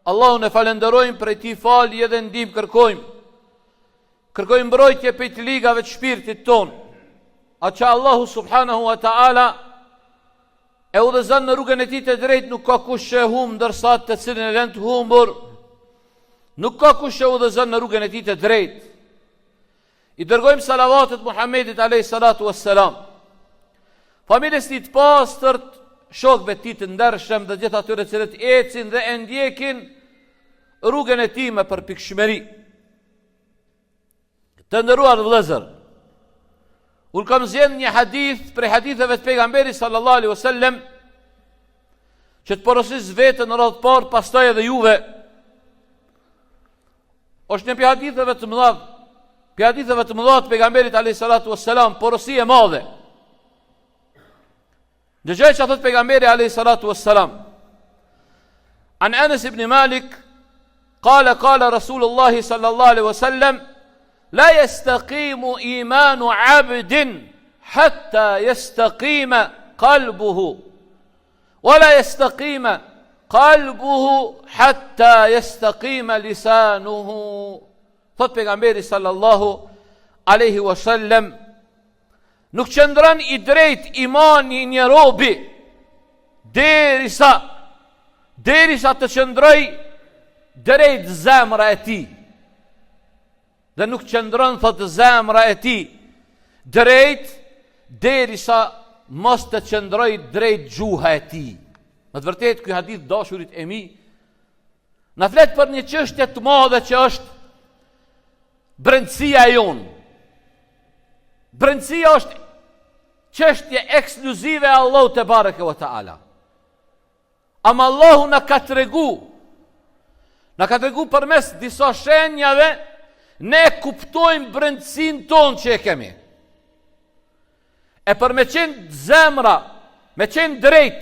Allahun e falenderojmë, prej tij falje dhe ndihmë kërkojmë. Kërkojmë mbrojtje prej të ligave të shpirtit ton. A që Allahu subhanahu wa ta'ala e udhëzon në rrugën e tij të drejtë, nuk ka kush që e humb, ndërsa të cilën e lën të humbur, nuk ka kush që udhëzon në rrugën e tij të drejtë. I dërgojmë salavatet Muhammedit alayhi salatu wassalam, familjes tij të pastërt, shokëve të tij të ndershëm dhe gjithë atyre të cilët ecin dhe e ndjekin rrugën e tij me përpikshmëri. Të nderuar vëllezër, unë kam zgjedhur një hadith prej haditheve të pejgamberit sallallahu alaihi wasallam që të porosis vetën në radhë parë, pastaj edhe juve. Është një haditheve të mëdha, haditheve të mëdha të pejgamberit alayhi salatu wassalam, porosi e madhe. Dëgjoj që thot pejgamberi alayhi salatu wassalam: An Anas ibn Malik qala qala Rasulullah sallallahu alaihi wasallam: La yastaqimu imanu 'abdin hatta yastaqima qalbuhu, wa la yastaqima qalbuhu hatta yastaqima lisanuhu. Thot pejgamberi sallallahu alaihi wasallam, nuk qëndron i drejt imani një robi derisa të qëndroj drejt zemra e tij. Dhe nuk qëndron, thot, zemra e tij drejt derisa mos të qëndroj drejt gjuha e tij. Në të vërtetë ky hadith, dashurit e mi, na flet për një çështje të madhe që është brendësia jonë. Brendësia është çështje ekskluzive e Allahut te bareke ve taala. Ama Allahu na ka tregu përmes disa shenjave, ne kuptojmë brendësinë tonë që e kemi. E për me qenë zemra, me qenë drejt,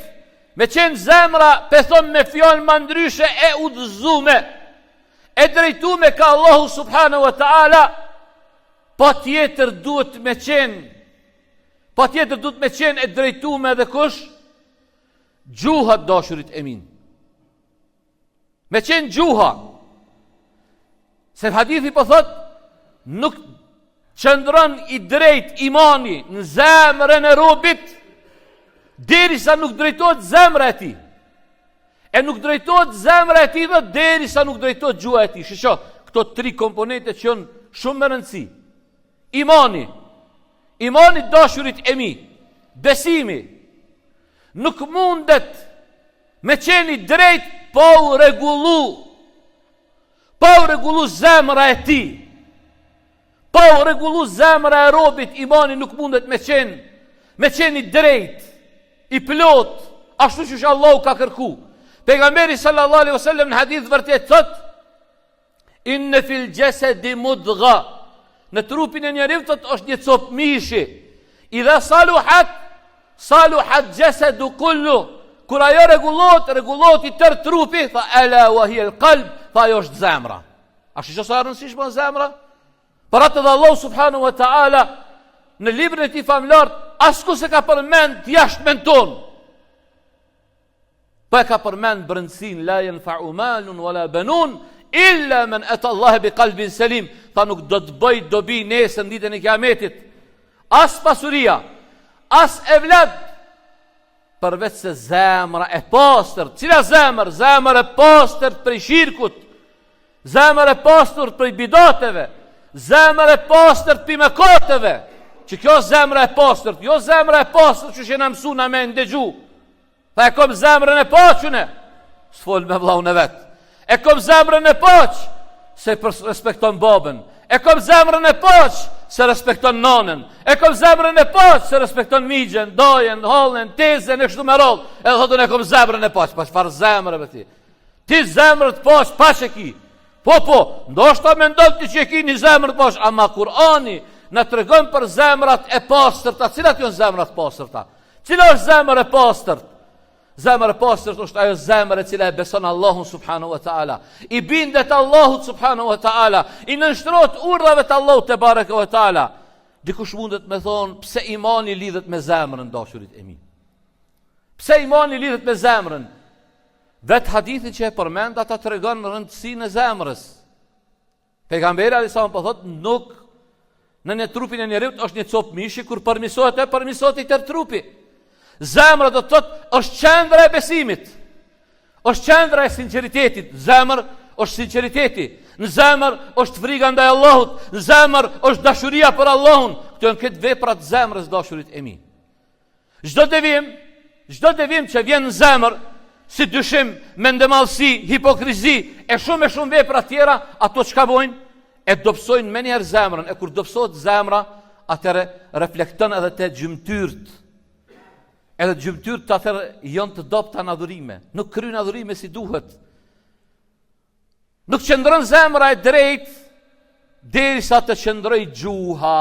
me qenë zemra, pe thonë me fjalë ma ndryshe, e udhëzume, e drejtume ka Allahu subhanahu wa ta'ala, pa tjetër duhet me qenë e drejtume edhe kush? Gjuha, dashurit e min. Me qenë gjuha. Se hadithi po thot, nuk qëndron i drejt imani në zemrën e robit, derisa nuk drejtohet zemra e tij. E nuk drejtohet zemra e tij dhe derisa nuk drejtohet gjuha e tij. Shisho, këto tri komponente që janë shumë më rëndësi. Imani, dashurit e mi, besimi, nuk mundet me qeni drejt pa u rregullu zemra e tij. Pa u rregullu zemra e robit, imani nuk mundet me qeni drejt, i plot, ashtu që Allahu ka kërku. Pejgamberi sallallahu alaihi wasallam në hadith vërtet thot: Inna fil jasadi mudgha. Në trupin e njeriu thot është një copë mishi. Idha saluhat jasadu kullu. Kur ajo rregullohet i tërë trupi, tha ala wa hiya al-qalb, tha ajo është zemra. A është sa rëndësishme është zemra? Për atë dhe Allah subhanahu wa ta'ala në librin e tij famlar asku se ka përmend jashtë men ton. Pa ka përmend brendësin, la yanfa'u malun wala banun illa man ata Allah bi qalbin salim. Tha nuk do të bëj dobi nesër në ditën e Kiametit as pasuria, as evlad, përveç se zemra e pastër. Cila zemër? Zemër e pastër prej shirkut, zemër e pastër prej bidateve, zemër e pastër prej mëkateve. Që kjo zemra e pastër, jo zemra e pastër që shena mësuna me ndëgju. Tha e kom zemrën e paqune, s'fol me vllaun e vet. E kom zemrën e paq se respekton babën. E kom zemrën e paq se respekton nanën. E kom zemrën e paq se respekton migjen, dajen, hallën, tezën e kështu me radhë. E thotën e kom zemrën e paq, pa çfarë zemre me ti? Ti zemrën e paq, paq e ki. Po, ndoshta mendon ti që e ki një zemrën e paq, ama Kur'ani na tregon për zemrat e pastërta. Cilat janë zemrat e pastërta? Cila është zemra e pastërt? Zemra e pastërt është ajo zemër e cila e beson Allahun subhanahu wa taala, i bindet Allahut subhanahu wa taala, i nënshtrohet urdhave të Allahut te bareke wa taala. Dikush mundet me thonë, pse imani lidhet me zemrën, dashurit e mi? Pse imani lidhet me zemrën? Vetë hadithin që e përmend ata tregon rëndësinë e zemrës. Pejgamberi alayhis po thotë nuk në trupin e njeriut është një copë mishi, kur përmisohet i tërë trupi. Zemra do të thotë është qendra e besimit, është qendra e sinqeritetit. Zemër është sinqeriteti, në zemër është frika ndaj Allahut, në zemër është dashuria për Allahun. Këto janë këtë veprat zemrës, dashurit e mi. Çdo devim që vjen në zemër, si dyshim, mendemallësi, hipokrizi e shumë vepra tjera, ato çka bojnë? E dobësojnë me njerë zemrën. E kur dobësohet zemra, atëre reflekton edhe te gjymtyrt. Edhe gjymtyrt atëre janë të dobta në adhurime. Nuk kryejnë adhurime si duhet. Nuk qëndron zemra e drejt derisa të qëndroj gjuha.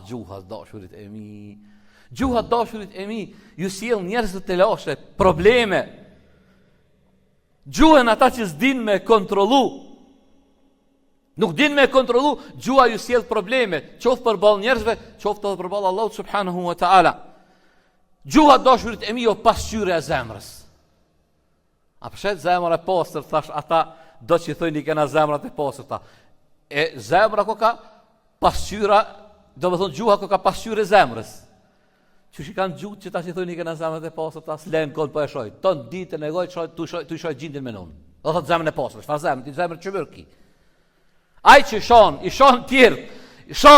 Gjuha dashurit e mi. Gjuha dashurit e mi ju sjell njerëz të lashe, probleme. Gjuhën ata që s'din me kontrollu. Nuk din me kontrollu, gjuha ju sjell probleme, qoftë përballë njerëzve, qoftë edhe përballë Allahut subhanahu wa taala. Gjuha dashurit e mi o pasqyrë e zemrës. A përshet zemra e pastër, thash ata do që thojnë i kena zemrat e pastërta. E zemra ko ka pasqyra, do me thonë gjuha ko ka pasqyrë e zemrës. Që shi kanë gjuhë që ta që thojnë i kena zemrat e pastërta, s'lenë konë po e shojt. Tonë ditë e negoj, tu i shojt gjindin me nonë. Do thotë zemrën e pastër, çfarë zemrën, ti zemrën çmër ki. Ai që i shon tjerë, se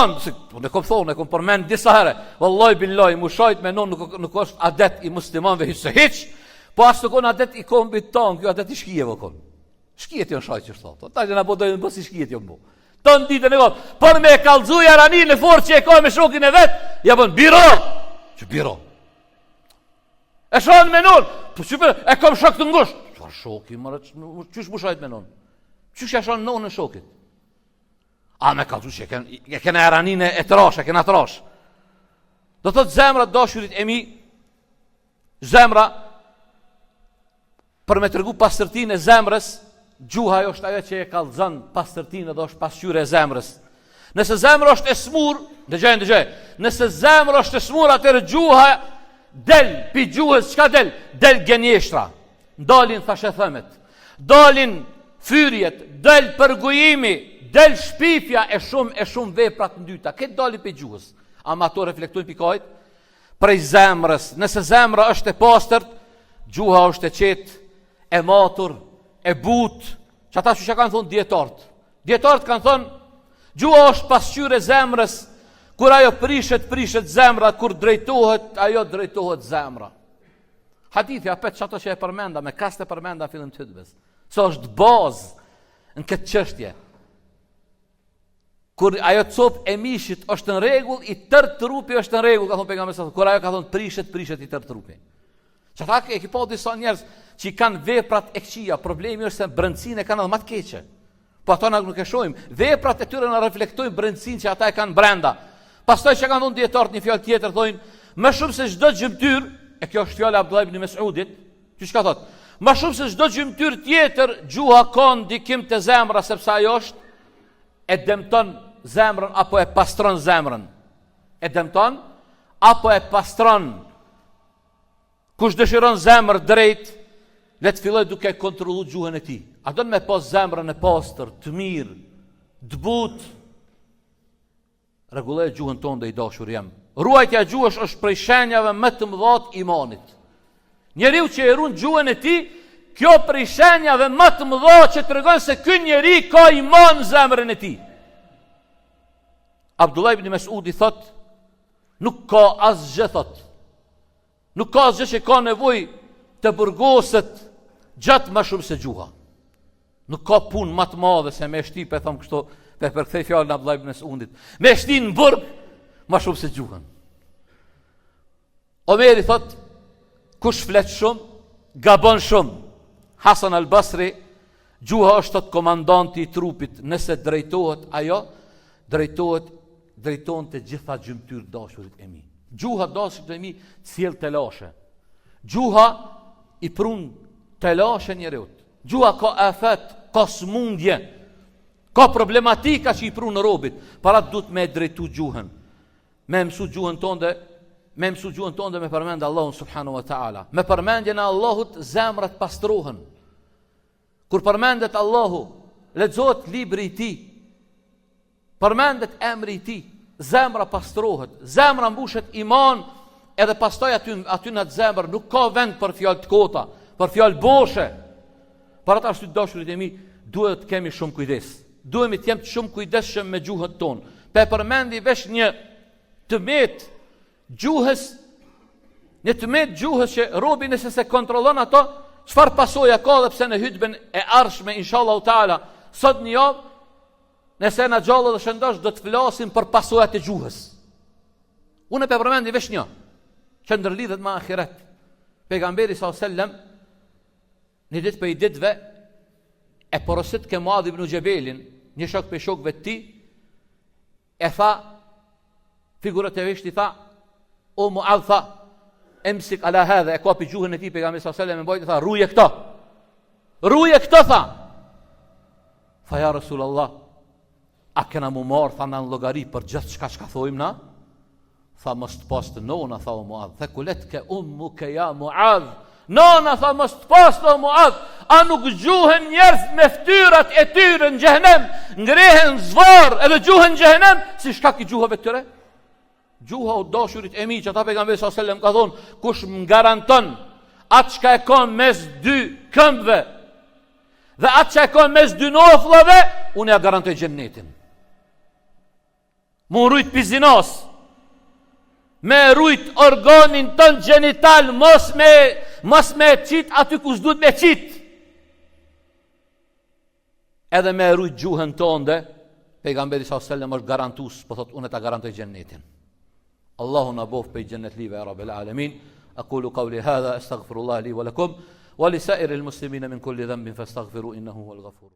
ne kom thonë, ne kom përmend disa herë, wallahi billahi, mu shojt me non nuk është adet i muslimanëve hiç, po as të kon adet i kombit ton, kjo adet i shkijeve kon. Shkijet janë shojt që thotë. Ata që na bodojnë bos i shkijet janë bu. Ton ditën e got, por me kallxuja ranin në forcë që e ka me shokin e vet, ja bën biro. Që biro. E shon me non, po super, e kam shok të ngushtë. Çfarë shoki më çish mu shojt me non? Çish ja shon nonën shokit? A me ka që e kena eranine e trash, e kena trash. Do të zemra dashurit e mi, zemra, për me tregu pastërtinë e zemrës, gjuha jo është ajo që e kallëzon pastërtinë dhe është pasqyrë e zemrës. Nëse zemra është e smur, dëgjoj, nëse zemra është e smur, atëherë gjuha del, pi gjuhës, çka del? Del gënjeshtra, dalin thashethëmet, dalin fyrjet, del përgojimi, del shpifja e shumë veprat ndyta. Këtë dali për gjuhës. Ama ato reflektojnë pikajt prej zemrës. Nëse zemra është e pastërt, gjuha është e qetë, e matur, e butë. Që ata që kanë thonë dietarët. Dietarët kanë thonë, gjuha është pasqyrë e zemrës, kur ajo prishet zemra, kur drejtohet, ajo drejtohet zemra. Hadithi apet që ato që e përmenda, me kas të përmenda fillim të hutbes. So është bazë në këtë çështje. Kur ajo copë e mishit është në rregull, i tërë trupi është në rregull, ka thonë pejgamberi sa. Kur ajo ka thonë prishet i tërë trupi. Që ata e ki pa disa njerëz që i kanë veprat e këqija, problemi është se brendësinë e kanë edhe më të keqe. Po ato na nuk e shohim. Veprat e tyre na reflektojnë brendësinë që ata e kanë brenda. Pastaj që kanë thonë dietarët një fjalë tjetër, thonë, më shumë se çdo gjymtyr, e kjo është fjala e Abdullah ibn Mes'udit, që çka thotë? Më shumë se çdo gjymtyr tjetër, gjuha ka ndikim te zemra, sepse ajo është e dëmton zemrën apo e pastron zemrën. E dëmton apo e pastron. Kush dëshiron zemër drejt, le të filloj duke kontrollu gjuhën e tij. A don me pas zemrën e pastër, të mirë, të butë? Rregulloj gjuhën tonë dhe i dashur jam. Ruajtja e gjuhës është prej shenjave më të mëdha të imanit. Njeriu që e ruan gjuhën e tij, kjo prej shenjave më të mëdha që tregon se ky njeri ka iman në zemrën e tij. Abdullah ibn Mes'udi thot, nuk ka asgjë thot. Nuk ka asgjë që ka nevojë të burgoset gjatë më shumë se gjuha. Nuk ka punë më të madhe se me shtip, e them kështu, për përkthej fjalën e Abdullah ibn Mes'udit. Me shtin në burg më shumë se gjuhën. Omeri thot, kush flet shumë, gabon shumë. Hasan al-Basri, gjuha është thot komandanti i trupit, nëse drejtohet ajo, drejton të gjitha gjymtyr dashurit e mi. Gjuha dashurit e mi sjell të lashe. Gjuha i prun të lashe njeriut. Gjuha ka afet, ka smundje, ka problematika që i prun në robit. Para duhet me drejtu gjuhën, me mësu gjuhën tonë dhe me mësu gjuhën tonë dhe me përmendë Allahun subhanahu wa ta'ala. Me përmendjen e Allahut zemrat pastrohen. Kur përmendet Allahu, lexohet libri i tij, përmendet emri i tij, zemra pastrohet, zemra mbushet iman, edhe pastaj aty në atë zemër nuk ka vend për fjalë të kota, për fjalë boshe. Për ata që dashurit e mi, duhet të kemi shumë kujdes. Duhemi të jemi shumë kujdesshëm me gjuhën tonë. Pe përmendi vesh një tëmet gjuhës që robi nëse se kontrollon ato, çfarë pasojë ka dhe pse në hutben e ardhshme inshallah taala, sot një javë, nëse na gjallë dhe shëndosh do të flasim për pasojat e gjuhës. Unë pe përmendi vesh një që ndërlidhet me ahiret. Pejgamberi sallallahu alajhi wasallam një ditë për i ditëve e porosit ke Muadh ibn Jabelin, një shok për shokëve të tij, e tha figurativisht i tha: "O Muadh, tha, emsik ala hadha", e kapi gjuhën e tij pejgamberi sallallahu alajhi wasallam e mbajti, tha: "Ruje këto. Ruje këto", tha. Tha: "Ja Rasulullah, a kena mu marë, tha, në llogari për gjithë çka thojmë na?" Tha: "Mos të pas të nona", tha o Muadh. Tha: "Kuletka ummuka ya Muadh." Nona, tha, mos të pas të o Muadh. A nuk gjuhen njerëz me ftyrat e tyre në xhehenem, ngrehen zvar edhe gjuhen në xhehenem, si shkak i gjuhave këtyre? Gjuha o dashurit e mi, që ata pejgamberi sallallahu alajhi wasallam ka thonë, kush më garanton atë çka e ka mes dy këmbëve dhe atë çka e ka mes dy nofllave, unë ja garantoj xhennetin. Mu rujt pizinos, me rujt organin tën gjenital, mos me qit aty ku s'duhet me qit. Edhe me rujt gjuhën tënde, pejgamberi sallallahu alajhi wasallam është garantues, po thot unë ta garantoj xhennetin. Allahu na bof pe xhennet live ya rabbel alamin. Aqulu qawli hadha astaghfirullah li wa lakum wa li sa'iril muslimin min kulli dhanbin fastaghfiru innahu huwal ghafur.